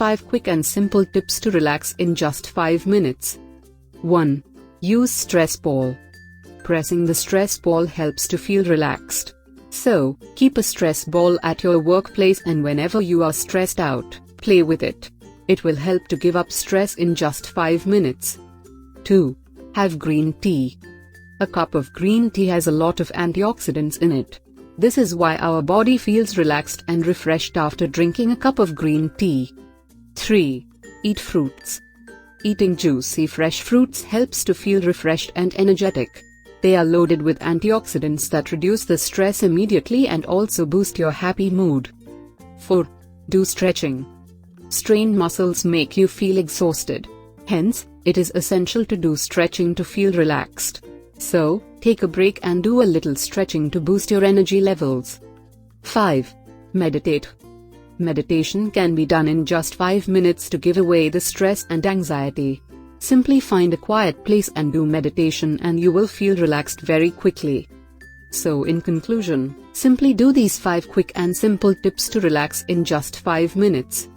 5 quick and simple tips to relax in just 5 minutes. 1. Use stress ball. Pressing the stress ball helps to feel relaxed. So, keep a stress ball at your workplace, and whenever you are stressed out, play with it. It will help to give up stress in just 5 minutes. 2. Have green tea. A cup of green tea has a lot of antioxidants in it. This is why our body feels relaxed and refreshed after drinking a cup of green tea. 3. Eat fruits. Eating juicy fresh fruits helps to feel refreshed and energetic. They are loaded with antioxidants that reduce the stress immediately and also boost your happy mood. 4. Do stretching. Strained muscles make you feel exhausted. Hence, it is essential to do stretching to feel relaxed. So, take a break and do a little stretching to boost your energy levels. 5. Meditate. Meditation can be done in just 5 minutes to give away the stress and anxiety. Simply find a quiet place and do meditation, and you will feel relaxed very quickly. So in conclusion, simply do these 5 quick and simple tips to relax in just 5 minutes.